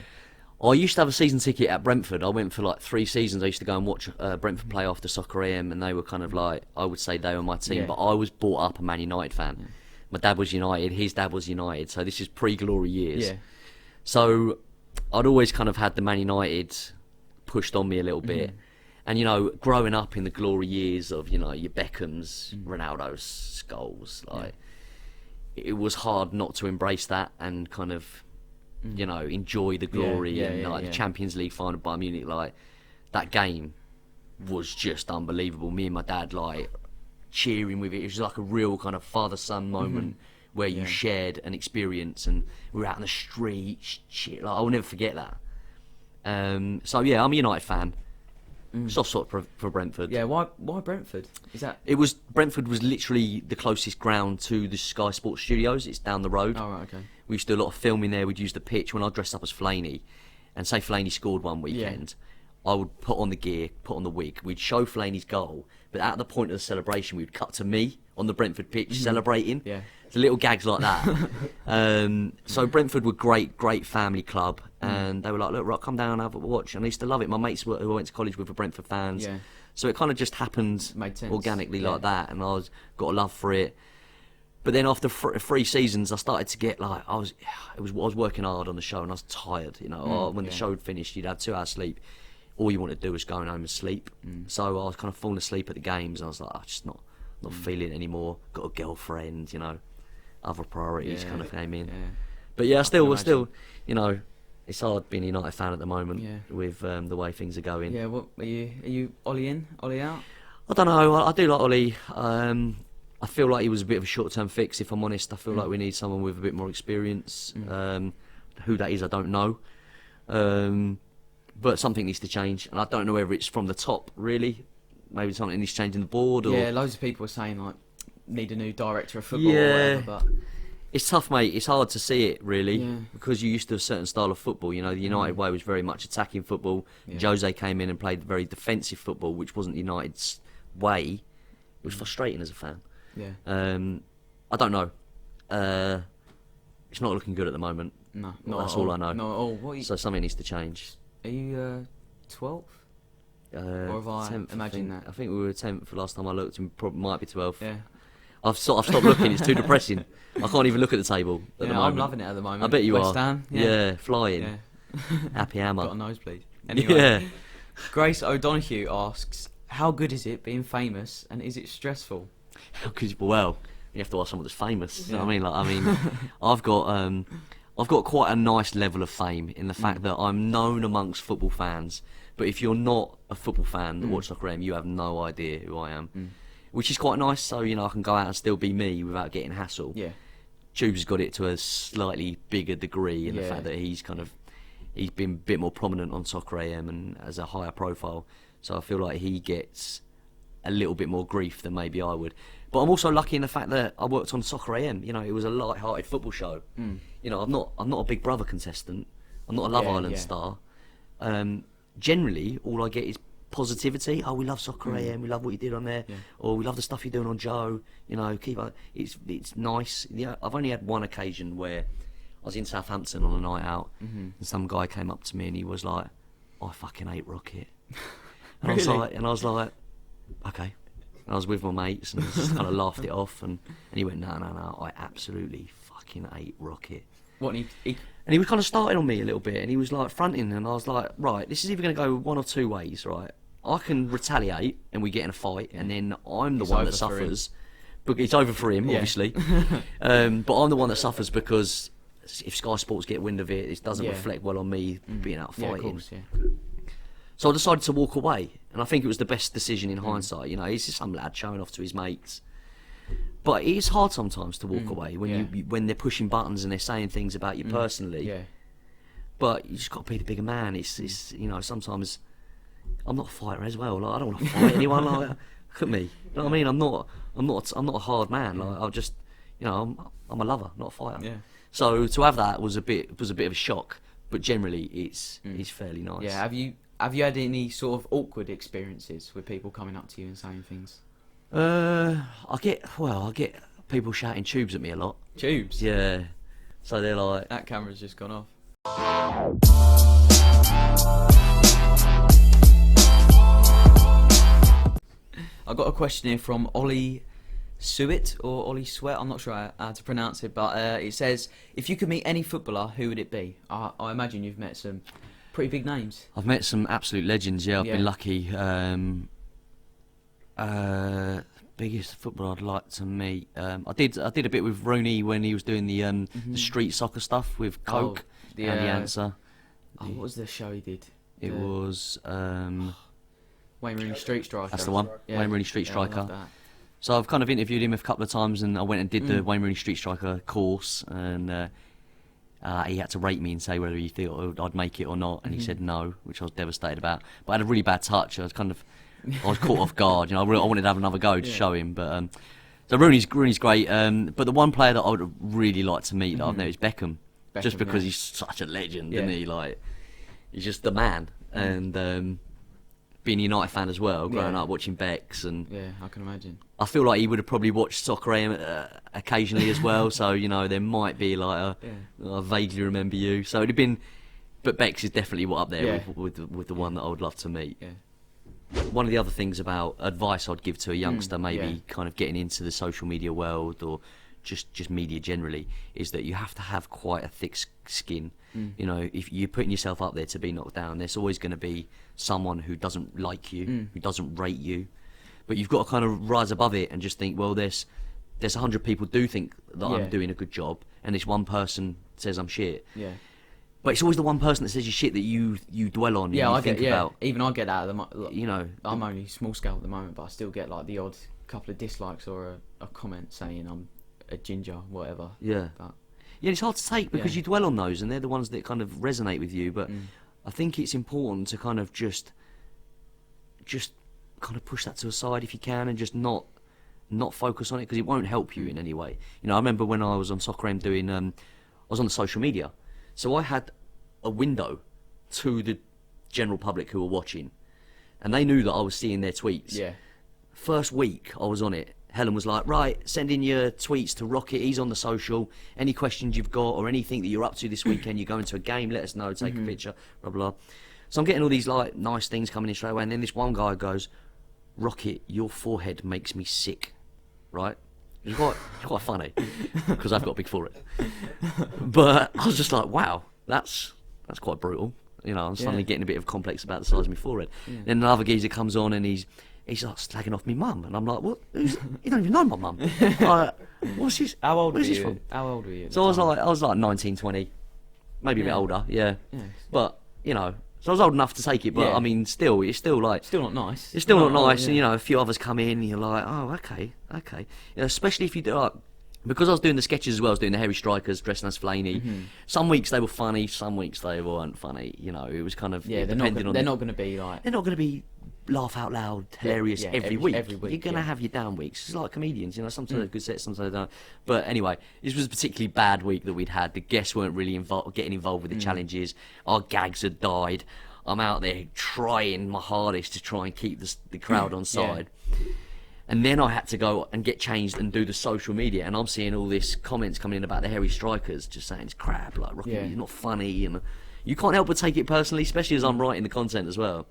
I used to have a season ticket at Brentford. I went for like 3 seasons. I used to go and watch Brentford play after Soccer AM, and they were kind of like, I would say they were my team. Yeah. But I was brought up a Man United fan. Yeah. My dad was United. His dad was United. So this is pre-glory years. Yeah. So I'd always kind of had the Man United pushed on me a little bit. And, you know, growing up in the glory years of, you know, your Beckhams, Ronaldo's, Scholes, like, it was hard not to embrace that and kind of, you know, enjoy the glory and the Champions League final by Munich. Like, that game was just unbelievable. Me and my dad, like, cheering with it. It was like a real kind of father-son moment where you shared an experience and we were out in the street, shit. Like, I'll never forget that. So, yeah, I'm a United fan. Soft sort for Brentford. Yeah, why Brentford? Is that... Brentford was literally the closest ground to the Sky Sports Studios. It's down the road. Oh, right, okay. We used to do a lot of filming there. We'd use the pitch. When I dressed up as Flaney, and say Flaney scored one weekend, I would put on the gear, put on the wig. We'd show Flaney's goal, but at the point of the celebration, we'd cut to me on the Brentford pitch celebrating. Yeah. So little gags like that. So Brentford were great family club, and they were like, "Look, right, come down, have a watch." And I used to love it. My mates who I went to college with were Brentford fans, Yeah. so it kind of just happened Made sense. organically Yeah. like that, and I got a love for it. But then after 3 seasons, I started to get like I was working hard on the show, and I was tired. You know, when the show had finished, you'd have 2 hours sleep. All you wanted to do was go home and sleep. So I was kind of falling asleep at the games, and I was like, I'm just not feeling it anymore. Got a girlfriend, you know, other priorities kind of came in. Yeah. But yeah, I still, imagine. you know, it's hard being a United fan at the moment Yeah. with the way things are going. Yeah, what are you Ollie in, Ollie out? I don't know. I do like Ollie. I feel like he was a bit of a short-term fix, if I'm honest. I feel like we need someone with a bit more experience. Who that is, I don't know. But something needs to change, and I don't know whether it's from the top, really. Maybe something needs changing the board. Or... Yeah, loads of people are saying like need a new director of football or Yeah. whatever. But It's tough, mate. It's hard to see it, really, Yeah. because you're used to a certain style of football. You know, the United way was very much attacking football. Yeah. Jose came in and played very defensive football, which wasn't United's way. It was frustrating as a fan. yeah, I don't know. It's not looking good at the moment. no, Well, not that's at all I know. Not at all. What are you, So something needs to change. are you 12th? Or have I 10th, imagined I think. that? I think we were 10th the last time I looked, and probably might be 12th. Yeah. I've stopped looking. It's too depressing. I can't even look at the table at the moment. I'm loving it at the moment. I bet you West are. Ham, Yeah, flying. Yeah. Happy hammer. Got a nosebleed. Anyway, Yeah. Grace O'Donoghue asks, how good is it being famous, and is it stressful? Well, you have to ask someone that's famous. You know what I mean? I've got quite a nice level of fame in the fact that I'm known amongst football fans. But if you're not a football fan that watch Soccer AM, you have no idea who I am, which is quite nice. So I can go out and still be me without getting hassle. Yeah. Tubes has got it to a slightly bigger degree in the fact that he's been a bit more prominent on Soccer AM and as a higher profile. So I feel like he gets a little bit more grief than maybe I would. But I'm also lucky in the fact that I worked on Soccer AM. It was a light-hearted football show. I'm not a Big Brother contestant. I'm not a Love Island star. Generally, all I get is positivity. Oh, we love Soccer AM. We love what you did on there. Yeah. Or we love the stuff you're doing on Joe. Keep up. It's nice. Yeah, I've only had one occasion where I was in Southampton on a night out, and some guy came up to me and he was like, "I fucking hate Rocket." And Really? I was like, okay. And I was with my mates and just kind of laughed it off. And he went, no, I absolutely fucking hate Rocket. What? And he was kind of starting on me a little bit, and he was like fronting, and I was like, right, this is either going to go one or two ways, right? I can retaliate and we get in a fight, and then I'm the one that suffers. But it's over for him, obviously. But I'm the one that suffers because if Sky Sports get wind of it, it doesn't reflect well on me being out fighting. Yeah, of course, So I decided to walk away, and I think it was the best decision in hindsight. He's just some lad showing off to his mates. But it is hard sometimes to walk away when they're pushing buttons and they're saying things about you personally. Yeah. But you just got to be the bigger man. It's sometimes I'm not a fighter as well. Like, I don't want to fight anyone. Like, look at me. You know what I mean? I'm not a hard man. Like, I'll just I'm a lover, not a fighter. Yeah. So to have that was a bit of a shock. But generally, it's fairly nice. Yeah. Have you had any sort of awkward experiences with people coming up to you and saying things? I get people shouting tubes at me a lot. Tubes? Yeah. So they're like... That camera's just gone off. I got a question here from Ollie Suet or Ollie Sweat. I'm not sure how to pronounce it, but it says, if you could meet any footballer, who would it be? I imagine you've met some pretty big names. I've met some absolute legends. I've been lucky. Biggest footballer I'd like to meet. I did a bit with Rooney when he was doing the street soccer stuff with Coke and the answer. What was the show he did? It was Wayne Rooney Street Striker. That's the one. Yeah. Wayne Rooney Street Striker. I love that. So I've kind of interviewed him a couple of times, and I went and did the Wayne Rooney Street Striker course, and he had to rate me and say whether he thought I'd make it or not, and he said no, which I was devastated about. But I had a really bad touch. I was caught off guard. I wanted to have another go to show him, but so Rooney's great. But the one player that I would really like to meet that I've known is Beckham, just because he's such a legend, isn't he? Like, he's just the man, and being a United fan as well, growing up watching Becks, and I can imagine. I feel like he would have probably watched Soccer AM occasionally as well. So there might be like I vaguely remember you. So it'd have been, but Becks is definitely up there with the one that I would love to meet. Yeah. One of the other things about advice I'd give to a youngster, maybe kind of getting into the social media world or just media generally, is that you have to have quite a thick skin. If you're putting yourself up there to be knocked down, there's always going to be someone who doesn't like you, who doesn't rate you. But you've got to kind of rise above it and just think, well, there's 100 people do think that I'm doing a good job, and this one person says I'm shit. Yeah. But it's always the one person that says you're shit that you dwell on. Yeah, and you think about. Even I get that at the I'm only small scale at the moment, but I still get like the odd couple of dislikes or a comment saying I'm a ginger, whatever. Yeah. But it's hard to take because you dwell on those, and they're the ones that kind of resonate with you. But I think it's important to kind of just kind of push that to a side if you can, and just not focus on it, because it won't help you in any way. I remember when I was on Soccer AM doing, I was on the social media, so I had a window to the general public who were watching, and they knew that I was seeing their tweets. Yeah. First week I was on it, Helen was like, right, send in your tweets to Rocket, he's on the social, any questions you've got or anything that you're up to this weekend, you're going to a game, let us know, take a picture, blah blah. So I'm getting all these like nice things coming in straight away, and then this one guy goes, Rocket, your forehead makes me sick, right? It's quite funny because I've got a big forehead. But I was just like, wow, that's quite brutal. You know, I'm suddenly getting a bit of complex about the size of my forehead. Yeah. Then another geezer comes on and he's like slagging off me mum, and I'm like, what? You don't even know my mum. Like, what's this? How old were this you? from? How old were you? So I was like 19, 20, maybe a bit older. Yeah. But you know. So I was old enough to take it, but I mean, it's still like... Still not nice. It's still not nice, and, you know, a few others come in, and you're like, oh, okay. You know, especially if you do, like... Because I was doing the sketches as well, I was doing the Hairy Strikers, dressing as Flaney. Mm-hmm. Some weeks they were funny, some weeks they weren't funny, you know, it was kind of... Yeah, they're not going to be like... They're not going to be laugh out loud, hilarious every week. Every week. You're going to have your down weeks. It's like comedians, you know, sometimes they're good sets, sometimes they don't. But anyway, this was a particularly bad week that we'd had. The guests weren't really getting involved with the challenges. Our gags had died. I'm out there trying my hardest to try and keep the crowd on side. And then I had to go and get changed and do the social media, and I'm seeing all this comments coming in about the Hairy Strikers, just saying it's crap, like Rocky, you're not funny, and you can't help but take it personally, especially as I'm writing the content as well.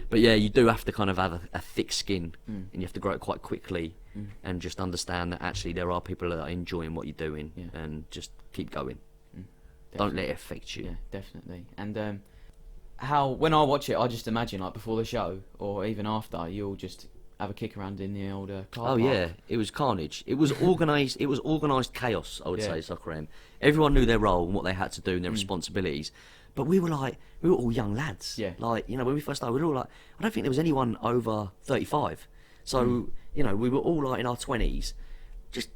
But yeah, you do have to kind of have a thick skin, and you have to grow it quite quickly, and just understand that actually there are people that are enjoying what you're doing, and just keep going. Don't let it affect you. Yeah, definitely. And when I watch it, I just imagine like before the show or even after, you'll just have a kick around in the old car park. Yeah, it was carnage. It was organised. It was organised chaos. I would say Soccer M. Everyone knew their role and what they had to do and their responsibilities. But we were all young lads. Yeah. Like, you know, when we first started, we were all like, I don't think there was anyone over 35. So you know, we were all like in our 20s, just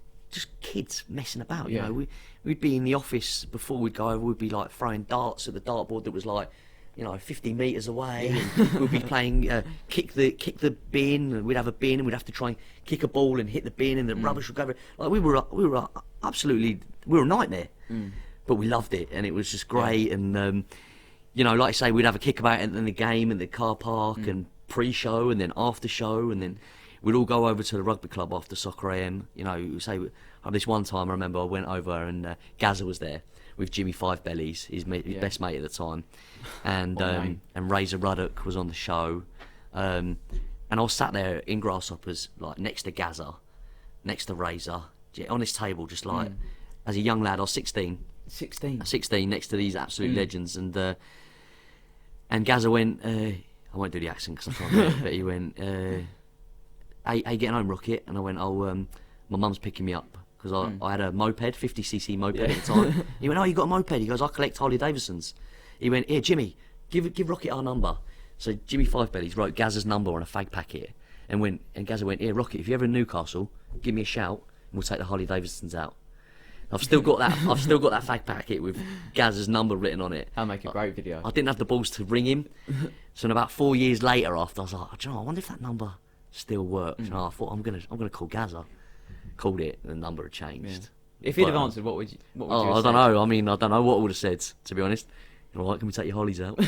kids messing about. You know, we'd be in the office before we'd go over. We'd be like throwing darts at the dartboard that was like, you know, 50 metres away, and we'd be playing kick the bin, and we'd have a bin, and we'd have to try and kick a ball and hit the bin, and the rubbish would go over. Like we were a nightmare, but we loved it, and it was just great. And you know, like I say, we'd have a kick about it in the game, and the car park, and pre-show, and then after show, and then we'd all go over to the rugby club after Soccer AM. You know, say this one time I remember I went over and Gazza was there with Jimmy Five Bellies, his best mate at the time, and Razor Ruddock was on the show, and I was sat there in Grasshoppers, like next to Gazza, next to Razor, on this table, just like as a young lad. I was 16 next to these absolute legends, and Gazza went, I won't do the accent because I can't do it, but he went, hey, getting home, Rocket? And I went, my mum's picking me up. Because I had a moped, 50cc moped at the time. He went, oh, you got a moped? He goes, I collect Harley Davidsons. He went, here, Jimmy, give Rocket our number. So Jimmy Five Bellies wrote Gazza's number on a fag packet, and Gazza went, here, Rocket, if you're ever in Newcastle, give me a shout, and we'll take the Harley Davidsons out. I've still got that fag packet with Gazza's number written on it. That'll make a great video. I didn't have the balls to ring him, so in about 4 years later, after I was like, oh, do you know, I wonder if that number still works. And I thought I'm gonna call Gazza. Called it, and the number had changed. If he'd have answered, what would you have I don't know. I mean, I don't know what I would have said, to be honest. All right, can we take your Hollies out?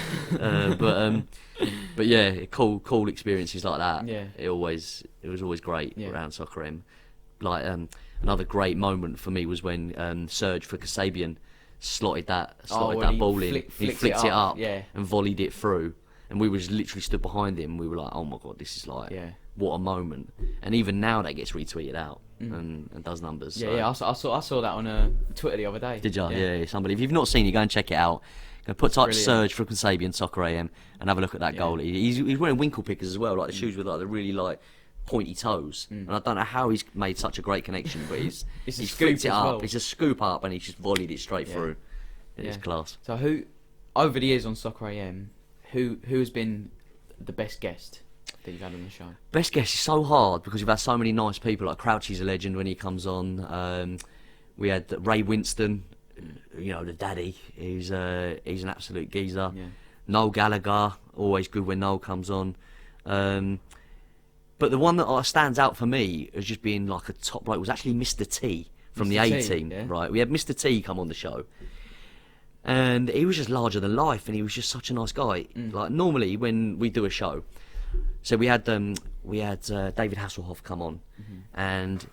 But yeah, cool experiences like that. Yeah, it was always great around Soccer M. Like another great moment for me was when Serge for Kasabian slotted that ball in. He flicked it up and volleyed it through, and we was literally stood behind him. We were like, oh my god, this is like what a moment. And even now that gets retweeted out and does numbers. I saw that on Twitter the other day. Did you? Yeah, somebody. If you've not seen it, go and check it out. Go type Surge for Kasabian Soccer AM and have a look at that goal. He's wearing winkle pickers as well, like the shoes with like the really like pointy toes. And I don't know how he's made such a great connection, but he's flipped it up. Well. It's a scoop up and he's just volleyed it straight through. It's class. So who, over the years on Soccer AM, who has been the best guest that you've had on the show? Best guest is so hard because we've had so many nice people. Like Crouchy's a legend when he comes on. We had Ray Winston, you know, the daddy. He's an absolute geezer. Noel Gallagher, always good when Noel comes on. But the one that stands out for me as just being like a top bloke was actually Mr. T from the A-Team. Right, we had Mr. T come on the show. And he was just larger than life, and he was just such a nice guy. Like normally when we do a show, so we had David Hasselhoff come on, and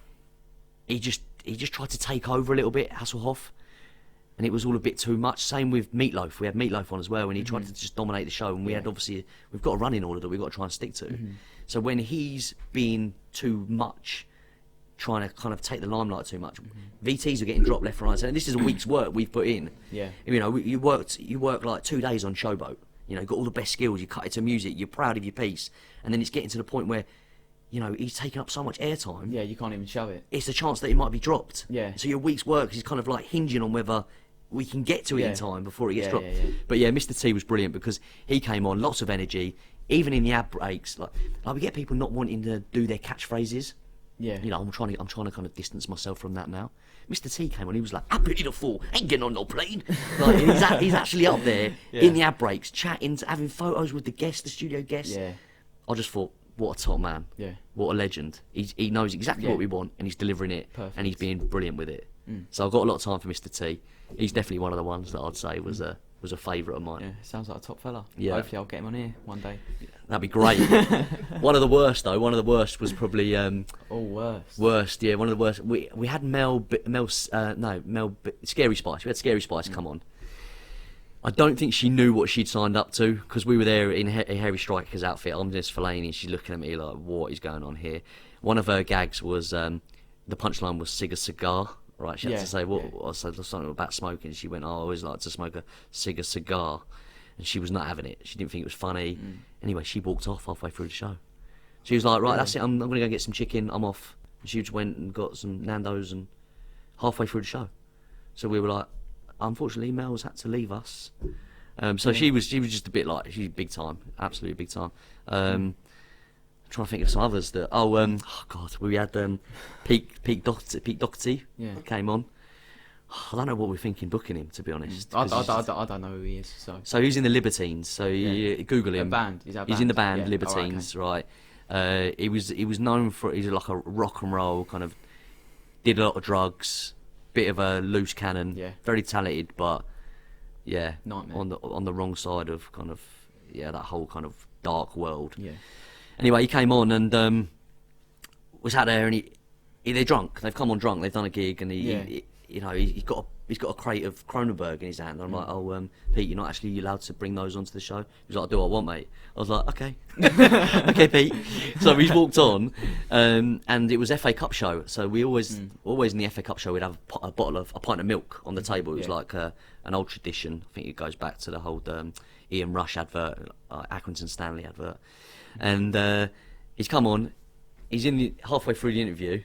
he just tried to take over a little bit, Hasselhoff, and it was all a bit too much. Same with Meatloaf. We had Meatloaf on as well, and he tried to just dominate the show. And we had we've got a running order that we've got to try and stick to. So when he's been too much, trying to kind of take the limelight too much. VTs are getting dropped left, right, and this is a week's work we've put in. Yeah. You know, you work like 2 days on Showboat. You know, got all the best skills. You cut it to music. You're proud of your piece, and then it's getting to the point where, you know, he's taking up so much airtime. Yeah, you can't even show it. It's a chance that it might be dropped. Yeah. So your week's work is kind of like hinging on whether we can get to it in time before it gets dropped. Yeah. But yeah, Mr. T was brilliant because he came on, lots of energy, even in the ad breaks. Like we get people not wanting to do their catchphrases. Yeah. You know, I'm trying to kind of distance myself from that now. Mr. T came on, he was like, "I pity the fool, ain't getting on no plane." Like, he's actually up there in the ad breaks, chatting, having photos with the guests, the studio guests. Yeah. I just thought, what a top man. Yeah. What a legend. He knows exactly what we want, and he's delivering it. Perfect. And he's being brilliant with it. So I've got a lot of time for Mr. T. He's definitely one of the ones that I'd say was a favourite of mine. Yeah, sounds like a top fella. Yeah. Hopefully I'll get him on here one day. That'd be great. One of the worst though. One of the worst was probably worst. Yeah, one of the worst. We had Scary Spice. We had Scary Spice come on. I don't think she knew what she'd signed up to because we were there in a Harry Striker's outfit. I'm just filleting and she's looking at me like, "What is going on here?" One of her gags was the punchline was "Cig a cigar." Right, she had to say I said something about smoking. She went, "Oh, I always like to smoke a cigar," and she was not having it. She didn't think it was funny. Anyway, she walked off halfway through the show. She was like, "Right, that's it. I'm gonna go get some chicken. I'm off." And she just went and got some Nando's and halfway through the show. So we were like, unfortunately, Mel's had to leave us. So she was just a bit like she's big time, absolutely big time. Trying to think of some others that we had Pete Doherty came on. I don't know what we're thinking booking him, to be honest. I don't know who he is. So he's in the Libertines. So you Google him. He's in the band Libertines, right? He was known for he's like a rock and roll kind of did a lot of drugs, bit of a loose cannon. Yeah. Very talented, but nightmare. on the wrong side of kind of that whole kind of dark world. Yeah. Anyway, he came on and was out there, and they're drunk. They've come on drunk. They've done a gig, and he's got a crate of Kronenberg in his hand. And I'm like, "Oh, Pete, you're not actually allowed to bring those onto the show." He was like, "I do what I want, mate." I was like, "Okay, okay, Pete." So we walked on, and it was FA Cup show. So we always in the FA Cup show we'd have a pint of milk on the table. It was like an old tradition. I think it goes back to the whole Ian Rush advert, Accrington Stanley advert. And he's come on. He's halfway through the interview.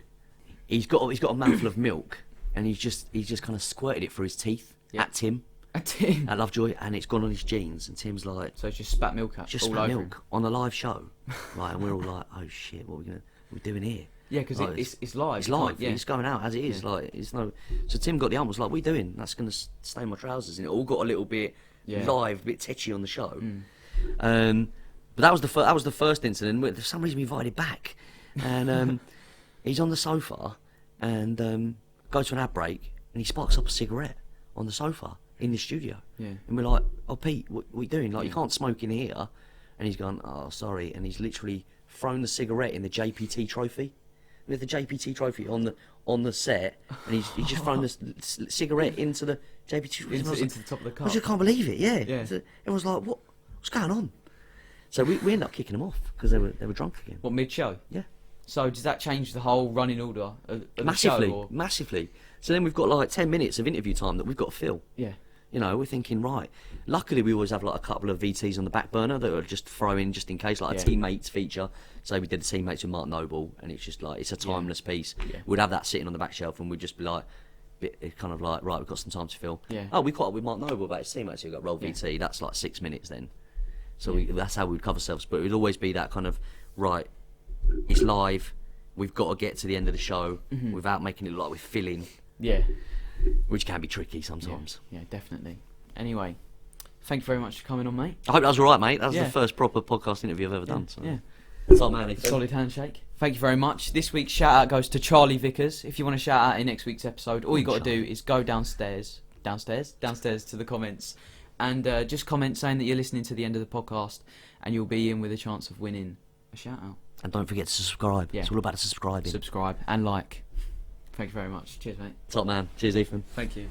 He's got a mouthful of milk, and he's just kind of squirted it through his teeth at Tim. At Tim. At Lovejoy, and it's gone on his jeans. And Tim's like, so it's just spat milk out. Just spat milk on a live show, right? And we're all like, "Oh shit, what are we doing here?" Yeah, because like, it's live. It's live. It's going out as it is. Like it's no. So Tim got the arm. Was like, "What are you doing? That's going to stain my trousers." And it all got a little bit live, a bit tetchy on the show. But that was the first incident. For some reason, we invited back, and he's on the sofa, and goes to an ad break, and he sparks up a cigarette on the sofa in the studio. Yeah. And we're like, "Oh, Pete, what are you doing? Like, you can't smoke in here." And he's gone, "Oh, sorry," and he's literally thrown the cigarette in the JPT trophy. We had the JPT trophy on the set, and he's just thrown the cigarette into the JPT into the top of the cup. I just can't believe it. Yeah. So everyone's like, "What's going on?" So we ended up kicking them off because they were drunk again. What, mid-show? Yeah. So does that change the whole running order of Massively, the show? massively. So then we've got like 10 minutes of interview time that we've got to fill. Yeah. You know, we're thinking, right. Luckily, we always have like a couple of VTs on the back burner that are just throw in just in case, like a teammates feature. So we did the teammates with Mark Noble, and it's just like it's a timeless piece. Yeah. We'd have that sitting on the back shelf, and we'd just be like, kind of like, right, we've got some time to fill. Yeah. Oh, we caught up with Mark Noble about his teammates who got roll VT. That's like 6 minutes then. So that's how we'd cover ourselves. But it would always be that kind of, right, it's live, we've got to get to the end of the show without making it look like we're filling. Yeah. Which can be tricky sometimes. Yeah, definitely. Anyway, thank you very much for coming on, mate. I hope that was alright, mate. That was the first proper podcast interview I've ever done. So. Yeah. Top man. Solid handshake. Thank you very much. This week's shout out goes to Charlie Vickers. If you want to shout out in next week's episode, all you got to do is go downstairs to the comments, and just comment saying that you're listening to the end of the podcast, and you'll be in with a chance of winning a shout out. And don't forget to subscribe. Yeah. It's all about subscribing. Subscribe and like. Thank you very much. Cheers, mate. Top man. Cheers, Ethan. Thank you.